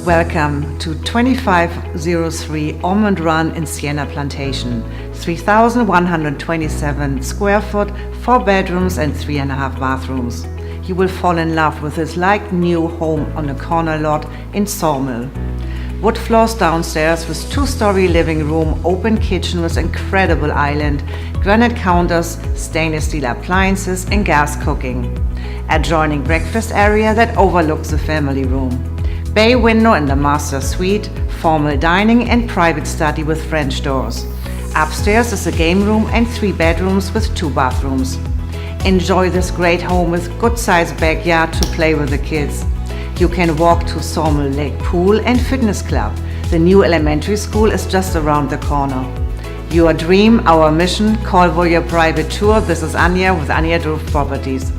Welcome to 2503 Ormond Run in Sienna Plantation, 3,127 square foot, 4 bedrooms and 3.5 bathrooms. You will fall in love with this like-new home on a corner lot in Sawmill. Wood floors downstairs with 2-story living room, open kitchen with incredible island, granite counters, stainless steel appliances and gas cooking. Adjoining breakfast area that overlooks the family room. Bay window in the master suite, formal dining and private study with French doors. Upstairs is a game room and 3 bedrooms with 2 bathrooms. Enjoy this great home with good-sized backyard to play with the kids. You can walk to Sawmill Lake Pool and Fitness Club. The new elementary school is just around the corner. Your dream, our mission. Call for your private tour. This is Anja with Anja Properties.